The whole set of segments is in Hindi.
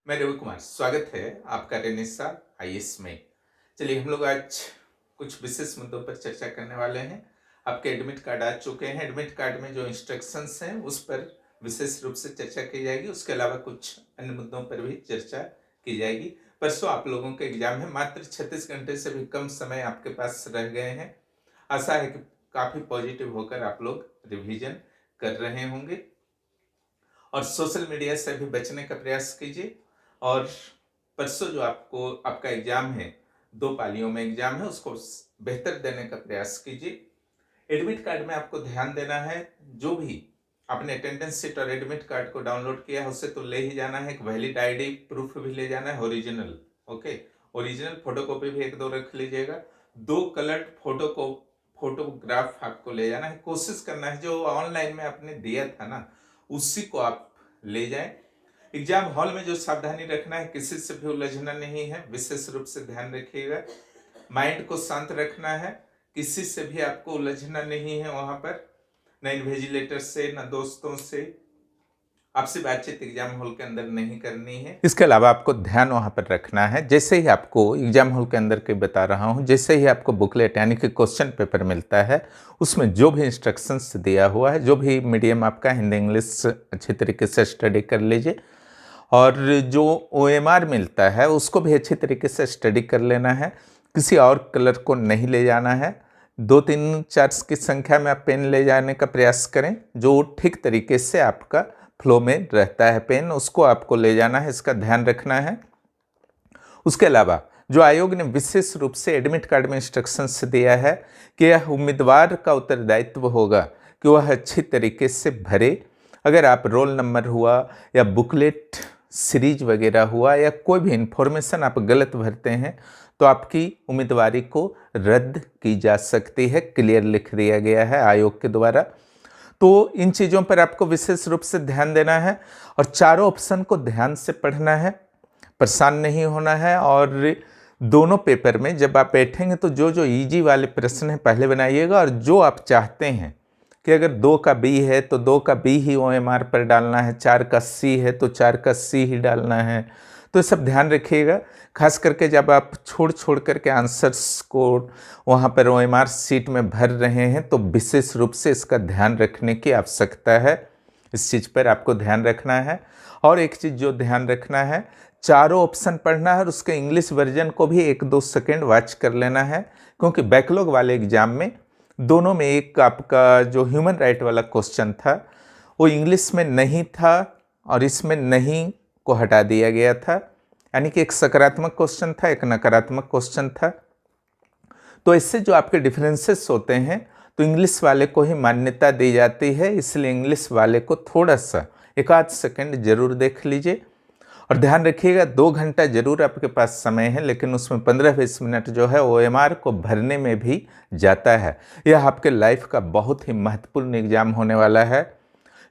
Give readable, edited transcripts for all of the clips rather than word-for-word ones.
मैं रवि कुमार, स्वागत है आपका रेनेसा आईएएस में। चलिए हम लोग आज कुछ विशेष मुद्दों पर चर्चा करने वाले हैं। आपके एडमिट कार्ड आ चुके हैं। एडमिट कार्ड में जो इंस्ट्रक्शंस हैं उस पर विशेष रूप से चर्चा की जाएगी। उसके अलावा कुछ अन्य मुद्दों पर भी चर्चा की जाएगी। परसों आप लोगों के एग्जाम है, मात्र 36 घंटे से भी कम समय आपके पास रह गए हैं। आशा है कि काफ़ी पॉजिटिव होकर आप लोग रिवीजन कर रहे होंगे और सोशल मीडिया से भी बचने का प्रयास कीजिए। और परसों जो आपका एग्जाम है, 2 पालियों में एग्जाम है, उसको बेहतर देने का प्रयास कीजिए। एडमिट कार्ड में आपको ध्यान देना है, जो भी आपने अटेंडेंस शीट और एडमिट कार्ड को डाउनलोड किया है उसे तो ले ही जाना है। एक वैलिड आईडी प्रूफ भी ले जाना है, ओरिजिनल। ओके, ओरिजिनल फोटोकॉपी भी 1-2 रख लीजिएगा। 2 कलर्ड फोटोग्राफ आपको ले जाना है। कोशिश करना है जो ऑनलाइन में आपने दिया था ना, उसी को आप ले जाएं। एग्जाम हॉल में जो सावधानी रखना है, किसी से भी उलझना नहीं है, विशेष रूप से ध्यान रखिएगा। माइंड को शांत रखना है, किसी से भी आपको उलझना नहीं है वहां पर, न इन्विजिलेटर से, न दोस्तों से। आपसे बातचीत एग्जाम हॉल के अंदर नहीं करनी है। इसके अलावा आपको ध्यान वहां पर रखना है, जैसे ही आपको एग्जाम हॉल के अंदर के बता रहा हूं, जैसे ही आपको बुकलेट यानी कि क्वेश्चन पेपर मिलता है, उसमें जो भी इंस्ट्रक्शंस दिया हुआ है, जो भी मीडियम आपका हिंदी इंग्लिश अच्छी तरीके से स्टडी कर लीजिए। और जो OMR मिलता है उसको भी अच्छी तरीके से स्टडी कर लेना है। किसी और कलर को नहीं ले जाना है। 2-3-4 की संख्या में आप पेन ले जाने का प्रयास करें, जो ठीक तरीके से आपका फ्लो में रहता है पेन, उसको आपको ले जाना है, इसका ध्यान रखना है। उसके अलावा जो आयोग ने विशेष रूप से एडमिट कार्ड में इंस्ट्रक्शंस दिया है कि यह उम्मीदवार का उत्तरदायित्व होगा कि वह अच्छी तरीके से भरे। अगर आप रोल नंबर हुआ या बुकलेट सीरीज वगैरह हुआ या कोई भी इंफॉर्मेशन आप गलत भरते हैं तो आपकी उम्मीदवारी को रद्द की जा सकती है, क्लियर लिख दिया गया है आयोग के द्वारा। तो इन चीज़ों पर आपको विशेष रूप से ध्यान देना है और चारों ऑप्शन को ध्यान से पढ़ना है, परेशान नहीं होना है। और दोनों पेपर में जब आप बैठेंगे तो जो जो इजी वाले प्रश्न हैं पहले बनाइएगा, और जो आप चाहते हैं कि अगर 2 का B है तो 2 का B ही OMR पर डालना है, 4 का C है तो 4 का C ही डालना है, तो सब ध्यान रखिएगा। खास करके जब आप छोड़ करके आंसर्स को वहाँ पर OMR सीट में भर रहे हैं तो विशेष रूप से इसका ध्यान रखने की आवश्यकता है। इस चीज़ पर आपको ध्यान रखना है। और एक चीज़ जो ध्यान रखना है, चारों ऑप्शन पढ़ना है और उसके इंग्लिश वर्जन को भी 1-2 सेकेंड वॉच कर लेना है, क्योंकि बैकलॉग वाले एग्जाम में दोनों में एक आपका जो ह्यूमन राइट वाला क्वेश्चन था वो इंग्लिश में नहीं था और इसमें नहीं को हटा दिया गया था, यानी कि एक सकारात्मक क्वेश्चन था, एक नकारात्मक क्वेश्चन था। तो इससे जो आपके डिफरेंसेस होते हैं तो इंग्लिश वाले को ही मान्यता दी जाती है, इसलिए इंग्लिश वाले को थोड़ा सा 1-8 सेकेंड जरूर देख लीजिए। और ध्यान रखिएगा 2 घंटा जरूर आपके पास समय है, लेकिन उसमें 15-20 मिनट जो है OMR को भरने में भी जाता है। यह आपके लाइफ का बहुत ही महत्वपूर्ण एग्जाम होने वाला है,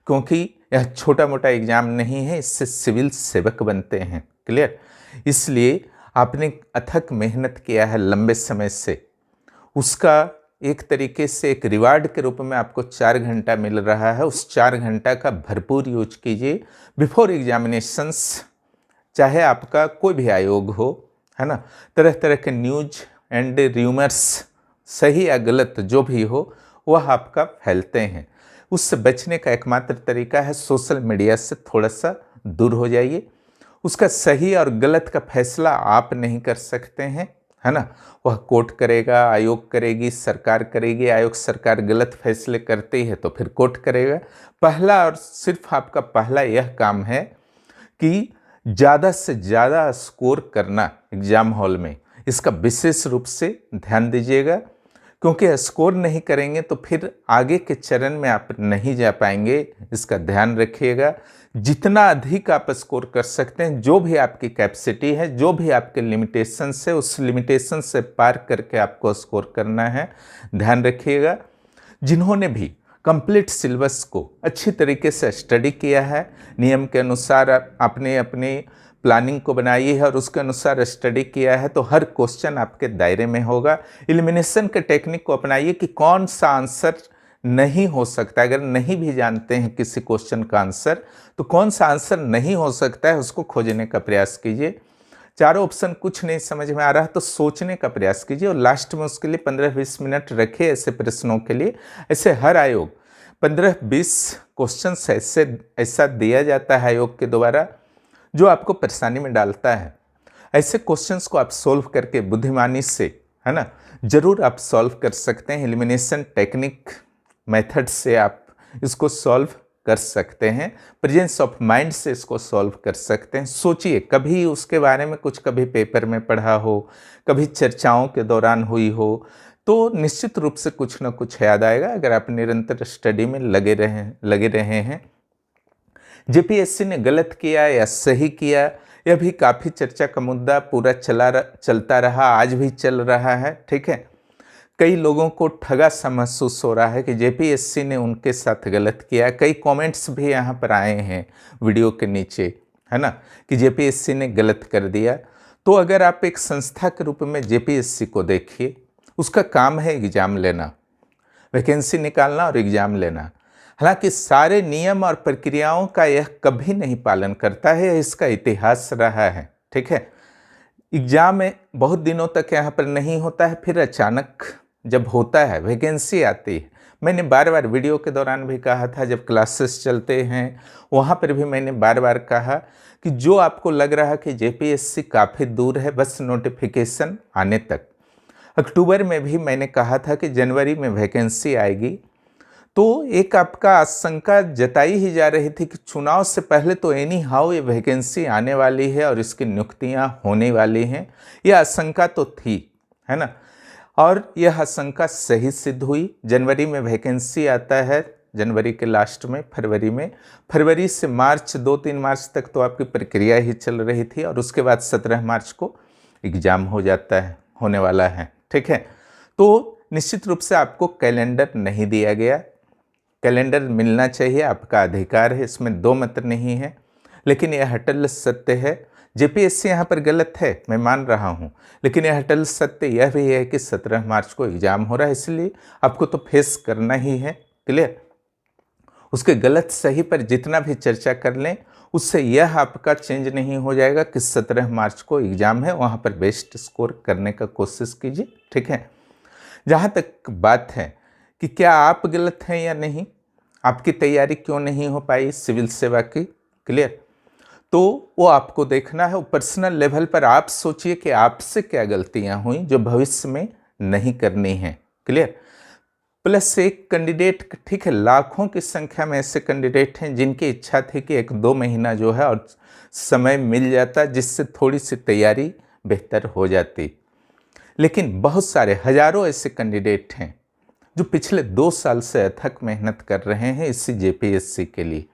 क्योंकि यह छोटा मोटा एग्जाम नहीं है, इससे सिविल सेवक बनते हैं। क्लियर? इसलिए आपने अथक मेहनत किया है लंबे समय से, उसका एक तरीके से एक रिवार्ड के रूप में आपको 4 घंटा मिल रहा है। उस 4 घंटा का भरपूर यूज कीजिए बिफोर एग्जामिनेशंस। चाहे आपका कोई भी आयोग हो, है ना, तरह तरह के न्यूज एंड र्यूमर्स, सही या गलत जो भी हो, वह आपका फैलते हैं। उससे बचने का एकमात्र तरीका है सोशल मीडिया से थोड़ा सा दूर हो जाइए। उसका सही और गलत का फैसला आप नहीं कर सकते हैं, है ना, वह कोर्ट करेगा, आयोग करेगी, सरकार करेगी। आयोग सरकार गलत फैसले करती है तो फिर कोर्ट करेगा। पहला और सिर्फ आपका पहला यह काम है कि ज़्यादा से ज़्यादा स्कोर करना एग्जाम हॉल में, इसका विशेष रूप से ध्यान दीजिएगा, क्योंकि स्कोर नहीं करेंगे तो फिर आगे के चरण में आप नहीं जा पाएंगे। इसका ध्यान रखिएगा। जितना अधिक आप स्कोर कर सकते हैं, जो भी आपकी कैपेसिटी है, जो भी आपके लिमिटेशंस है, उस लिमिटेशन से पार करके आपको स्कोर करना है। ध्यान रखिएगा। जिन्होंने भी कंप्लीट सिलेबस को अच्छी तरीके से स्टडी किया है, नियम के अनुसार आपने अपनी प्लानिंग को बनाई है और उसके अनुसार स्टडी किया है, तो हर क्वेश्चन आपके दायरे में होगा। एलिमिनेशन के टेक्निक को अपनाइए कि कौन सा आंसर नहीं हो सकता, अगर नहीं भी जानते हैं किसी क्वेश्चन का आंसर तो कौन सा आंसर नहीं हो सकता है उसको खोजने का प्रयास कीजिए। चारों ऑप्शन कुछ नहीं समझ में आ रहा तो सोचने का प्रयास कीजिए और लास्ट में उसके लिए 15-20 मिनट रखिए ऐसे प्रश्नों के लिए। ऐसे हर आयोग 15-20 क्वेश्चन ऐसा दिया जाता है आयोग के द्वारा जो आपको परेशानी में डालता है। ऐसे क्वेश्चंस को आप सोल्व करके बुद्धिमानी से, है ना, जरूर आप सॉल्व कर सकते हैं। एलिमिनेशन टेक्निक मेथड से आप इसको सॉल्व कर सकते हैं, प्रेजेंस ऑफ माइंड से इसको सॉल्व कर सकते हैं। सोचिए, कभी उसके बारे में कुछ कभी पेपर में पढ़ा हो, कभी चर्चाओं के दौरान हुई हो, तो निश्चित रूप से कुछ ना कुछ याद आएगा अगर आप निरंतर स्टडी में लगे रहे हैं। जेपीएससी ने गलत किया या सही किया, यह भी काफ़ी चर्चा का मुद्दा पूरा चलता रहा, आज भी चल रहा है। ठीक है, कई लोगों को ठगा सा महसूस हो रहा है कि जेपीएससी ने उनके साथ गलत किया। कई कमेंट्स भी यहाँ पर आए हैं वीडियो के नीचे, है ना, कि जेपीएससी ने गलत कर दिया। तो अगर आप एक संस्था के रूप में जेपीएससी को देखिए, उसका काम है एग्ज़ाम लेना, वैकेंसी निकालना और एग्ज़ाम लेना। हालांकि सारे नियम और प्रक्रियाओं का यह कभी नहीं पालन करता है, इसका इतिहास रहा है। ठीक है, एग्जाम में बहुत दिनों तक यहाँ पर नहीं होता है, फिर अचानक जब होता है वैकेंसी आती है। मैंने बार बार वीडियो के दौरान भी कहा था, जब क्लासेस चलते हैं वहाँ पर भी मैंने बार बार कहा कि जो आपको लग रहा है कि जेपीएससी काफ़ी दूर है बस नोटिफिकेशन आने तक, अक्टूबर में भी मैंने कहा था कि जनवरी में वैकेंसी आएगी, तो एक आपका आशंका जताई ही जा रही थी कि चुनाव से पहले तो एनी हाउ ये वैकेंसी आने वाली है और इसकी नियुक्तियां होने वाली हैं। यह आशंका तो थी, है ना, और यह आशंका सही सिद्ध हुई। जनवरी में वैकेंसी आता है, जनवरी के लास्ट में फरवरी से मार्च, 2-3 मार्च तक तो आपकी प्रक्रिया ही चल रही थी और उसके बाद 17 मार्च को एग्ज़ाम होने वाला है। ठीक है, तो निश्चित रूप से आपको कैलेंडर नहीं दिया गया। कैलेंडर मिलना चाहिए, आपका अधिकार है, इसमें दो मत नहीं है, लेकिन यह अटल सत्य है। जेपीएससी यहाँ पर गलत है, मैं मान रहा हूँ, लेकिन यह अटल सत्य यह भी है कि 17 मार्च को एग्जाम हो रहा है, इसलिए आपको तो फेस करना ही है। क्लियर? उसके गलत सही पर जितना भी चर्चा कर लें उससे यह आपका चेंज नहीं हो जाएगा कि 17 मार्च को एग्जाम है, वहाँ पर बेस्ट स्कोर करने का कोशिश कीजिए। ठीक है, जहाँ तक बात है कि क्या आप गलत हैं या नहीं, आपकी तैयारी क्यों नहीं हो पाई सिविल सेवा की, क्लियर, तो वो आपको देखना है। पर्सनल लेवल पर आप सोचिए कि आपसे क्या गलतियां हुई जो भविष्य में नहीं करनी है। क्लियर? प्लस एक कैंडिडेट, ठीक है, लाखों की संख्या में ऐसे कैंडिडेट हैं जिनकी इच्छा थी कि 1-2 महीना जो है और समय मिल जाता जिससे थोड़ी सी तैयारी बेहतर हो जाती, लेकिन बहुत सारे हजारों ऐसे कैंडिडेट हैं जो पिछले 2 साल से अथक मेहनत कर रहे हैं इसी जेपीएससी के लिए।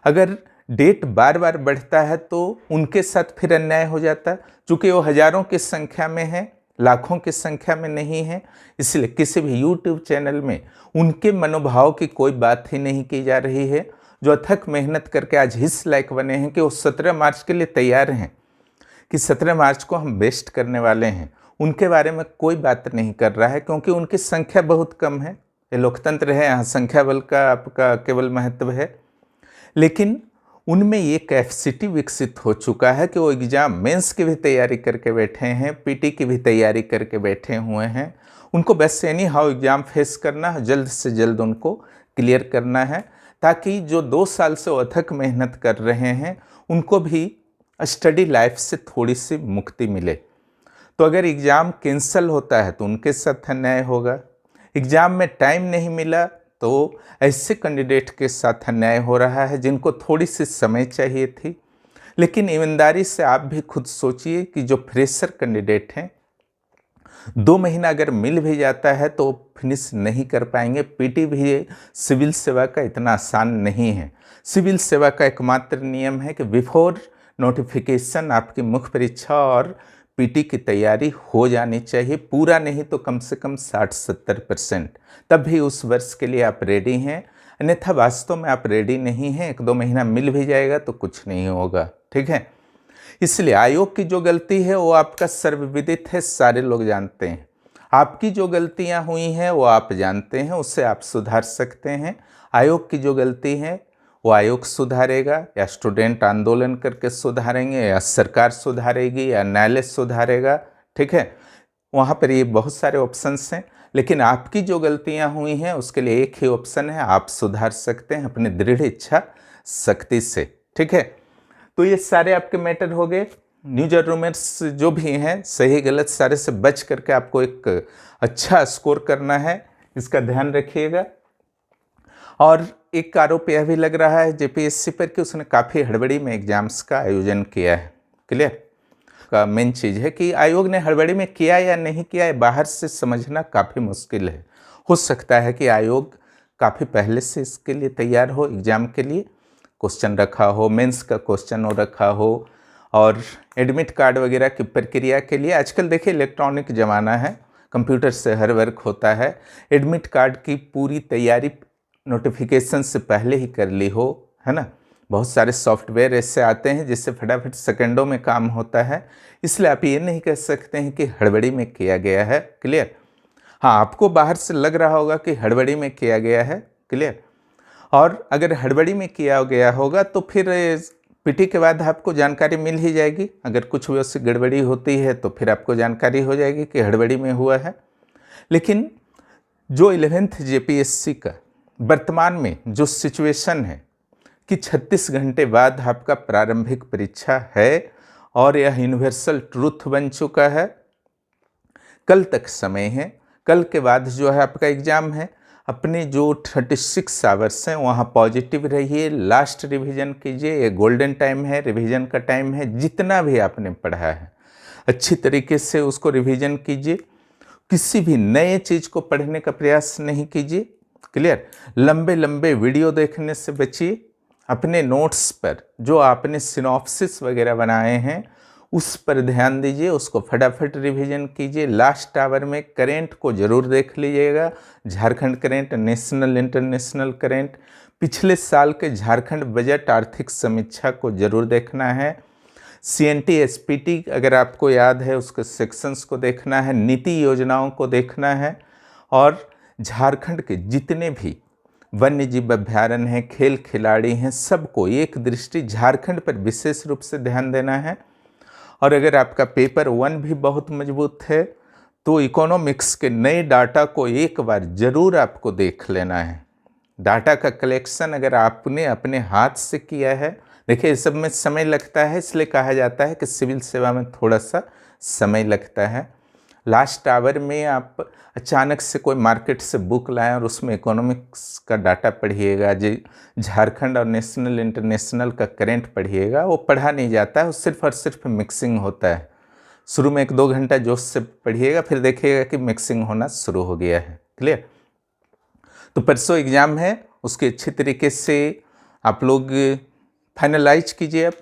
अगर डेट बार बार बढ़ता है तो उनके साथ फिर अन्याय हो जाता है, चूँकि वो हजारों की संख्या में है, लाखों की संख्या में नहीं है, इसलिए किसी भी यूट्यूब चैनल में उनके मनोभाव की कोई बात ही नहीं की जा रही है। जो अथक मेहनत करके आज इस लायक बने हैं कि वो 17 मार्च के लिए तैयार हैं कि 17 मार्च को हम बेस्ट करने वाले हैं, उनके बारे में कोई बात नहीं कर रहा है, क्योंकि उनकी संख्या बहुत कम है। ये लोकतंत्र है, यहाँ संख्या बल का आपका केवल महत्व है, लेकिन उनमें ये कैपेसिटी विकसित हो चुका है कि वो एग्जाम मेंस की भी तैयारी करके बैठे हैं, पीटी की भी तैयारी करके बैठे हुए हैं। उनको बस एनी हाउ एग्जाम फेस करना है, जल्द से जल्द उनको क्लियर करना है, ताकि जो 2 साल से वो अथक मेहनत कर रहे हैं उनको भी स्टडी लाइफ से थोड़ी सी मुक्ति मिले। तो अगर एग्ज़ाम कैंसिल होता है तो उनके साथ अन्याय होगा, एग्ज़ाम में टाइम नहीं मिला तो ऐसे कैंडिडेट के साथ अन्याय हो रहा है जिनको थोड़ी सी समय चाहिए थी। लेकिन ईमानदारी से आप भी खुद सोचिए कि जो फ्रेशर कैंडिडेट हैं 2 महीना अगर मिल भी जाता है तो फिनिश नहीं कर पाएंगे। पीटी भी सिविल सेवा का इतना आसान नहीं है। सिविल सेवा का एकमात्र नियम है कि बिफोर नोटिफिकेशन आपकी मुख्य परीक्षा और पीटी की तैयारी हो जानी चाहिए, पूरा नहीं तो कम से कम 60-70%, तब भी उस वर्ष के लिए आप रेडी हैं। अन्यथा वास्तव में आप रेडी नहीं हैं, 1-2 महीना मिल भी जाएगा तो कुछ नहीं होगा। ठीक है, इसलिए आयोग की जो गलती है वो आपका सर्वविदित है, सारे लोग जानते हैं। आपकी जो गलतियां हुई हैं वो आप जानते हैं, उससे आप सुधार सकते हैं। आयोग की जो गलती है वो आयोग सुधारेगा, या स्टूडेंट आंदोलन करके सुधारेंगे, या सरकार सुधारेगी, या न्यायालय सुधारेगा। ठीक है, वहाँ पर ये बहुत सारे ऑप्शंस हैं, लेकिन आपकी जो गलतियाँ हुई हैं उसके लिए एक ही ऑप्शन है, आप सुधार सकते हैं अपनी दृढ़ इच्छा शक्ति से। ठीक है, तो ये सारे आपके मैटर हो गए। न्यूज और रूमर्स जो भी हैं, सही गलत सारे से बच करके आपको एक अच्छा स्कोर करना है, इसका ध्यान रखिएगा। और एक आरोप यह भी लग रहा है जेपीएससी पर कि उसने काफ़ी हड़बड़ी में एग्जाम्स का आयोजन किया है। क्लियर, का मेन चीज़ है कि आयोग ने हड़बड़ी में किया या नहीं किया है, बाहर से समझना काफ़ी मुश्किल है। हो सकता है कि आयोग काफ़ी पहले से इसके लिए तैयार हो, एग्ज़ाम के लिए क्वेश्चन रखा हो, मेंस का क्वेश्चन हो रखा हो, और एडमिट कार्ड वगैरह की प्रक्रिया के लिए आजकल देखिए इलेक्ट्रॉनिक ज़माना है, कंप्यूटर से हर वर्क होता है। एडमिट कार्ड की पूरी तैयारी नोटिफिकेशन से पहले ही कर ली हो, है ना। बहुत सारे सॉफ्टवेयर ऐसे आते हैं जिससे फटाफट सेकंडों में काम होता है, इसलिए आप ये नहीं कह सकते हैं कि हड़बड़ी में किया गया है। क्लियर, हाँ, आपको बाहर से लग रहा होगा कि हड़बड़ी में किया गया है। क्लियर, और अगर हड़बड़ी में किया गया होगा तो फिर पीटी के बाद आपको जानकारी मिल ही जाएगी। अगर कुछ वैसी गड़बड़ी होती है तो फिर आपको जानकारी हो जाएगी कि हड़बड़ी में हुआ है। लेकिन जो 11th जेपीएससी का वर्तमान में जो सिचुएशन है कि 36 घंटे बाद आपका प्रारंभिक परीक्षा है और यह यूनिवर्सल ट्रूथ बन चुका है। कल तक समय है, कल के बाद जो है आपका एग्ज़ाम है। अपने जो 36 आवर्स हैं वहाँ पॉजिटिव रहिए, लास्ट रिवीजन कीजिए, ये गोल्डन टाइम है, रिवीजन का टाइम है। जितना भी आपने पढ़ा है अच्छी तरीके से उसको रिवीजन कीजिए, किसी भी नए चीज़ को पढ़ने का प्रयास नहीं कीजिए। क्लियर, लंबे लंबे वीडियो देखने से बचिए। अपने नोट्स पर जो आपने सिनॉप्सिस वगैरह बनाए हैं उस पर ध्यान दीजिए, उसको फटाफट रिवीजन कीजिए। लास्ट आवर में करेंट को ज़रूर देख लीजिएगा, Jharkhand current, national international current, पिछले साल के झारखंड बजट आर्थिक समीक्षा को ज़रूर देखना है। CNT SPT अगर आपको याद है उसके सेक्शंस को देखना है, नीति योजनाओं को देखना है, और झारखंड के जितने भी वन्य जीव अभ्यारण्य हैं, खेल खिलाड़ी हैं, सबको एक दृष्टि झारखंड पर विशेष रूप से ध्यान देना है। और अगर आपका पेपर 1 भी बहुत मजबूत है तो इकोनॉमिक्स के नए डाटा को एक बार ज़रूर आपको देख लेना है। डाटा का कलेक्शन अगर आपने अपने हाथ से किया है, देखिए इस सब में समय लगता है, इसलिए कहा जाता है कि सिविल सेवा में थोड़ा सा समय लगता है। लास्ट आवर में आप अचानक से कोई मार्केट से बुक लाएं और उसमें इकोनॉमिक्स का डाटा पढ़िएगा, जी झारखंड और नेशनल इंटरनेशनल का करेंट पढ़िएगा, वो पढ़ा नहीं जाता है, वो सिर्फ और सिर्फ मिक्सिंग होता है। शुरू में 1-2 घंटा जोश से पढ़िएगा, फिर देखिएगा कि मिक्सिंग होना शुरू हो गया है। क्लियर, तो परसों एग्ज़ाम है, उसके अच्छी तरीके से आप लोग फाइनलाइज कीजिए अब,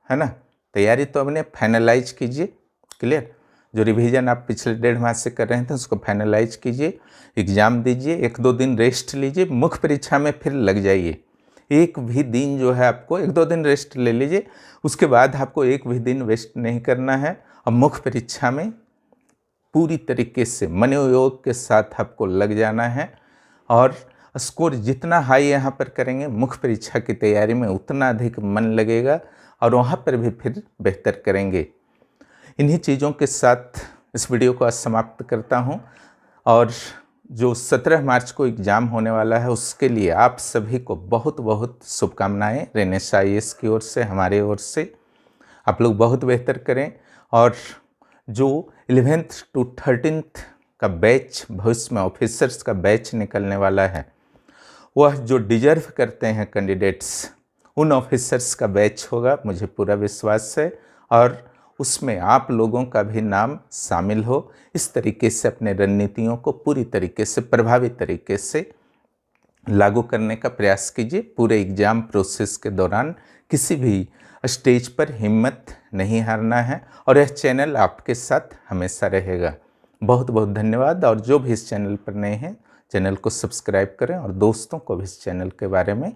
है ना। तैयारी तो अपने फाइनलाइज कीजिए। क्लियर, जो रिवीजन आप पिछले 1.5 माह से कर रहे थे उसको फाइनलाइज कीजिए, एग्ज़ाम दीजिए, 1-2 दिन रेस्ट लीजिए, मुख्य परीक्षा में फिर लग जाइए। एक भी दिन जो है आपको 1-2 दिन रेस्ट ले लीजिए, उसके बाद आपको एक भी दिन वेस्ट नहीं करना है। और मुख्य परीक्षा में पूरी तरीके से मनोयोग के साथ आपको लग जाना है, और स्कोर जितना हाई यहाँ पर करेंगे मुख्य परीक्षा की तैयारी में उतना अधिक मन लगेगा, और वहाँ पर भी फिर बेहतर करेंगे। इन्हीं चीज़ों के साथ इस वीडियो को आज समाप्त करता हूँ, और जो 17 मार्च को एग्ज़ाम होने वाला है उसके लिए आप सभी को बहुत बहुत शुभकामनाएं रेनेसा IAS की ओर से, हमारे ओर से। आप लोग बहुत बेहतर करें, और जो 11th to 13th का बैच भविष्य में ऑफिसर्स का बैच निकलने वाला है, वह जो डिजर्व करते हैं कैंडिडेट्स, उन ऑफिसर्स का बैच होगा, मुझे पूरा विश्वास है, और उसमें आप लोगों का भी नाम शामिल हो। इस तरीके से अपने रणनीतियों को पूरी तरीके से प्रभावी तरीके से लागू करने का प्रयास कीजिए। पूरे एग्ज़ाम प्रोसेस के दौरान किसी भी स्टेज पर हिम्मत नहीं हारना है, और यह चैनल आपके साथ हमेशा रहेगा। बहुत बहुत धन्यवाद, और जो भी इस चैनल पर नए हैं चैनल को सब्सक्राइब करें और दोस्तों को भी इस चैनल के बारे में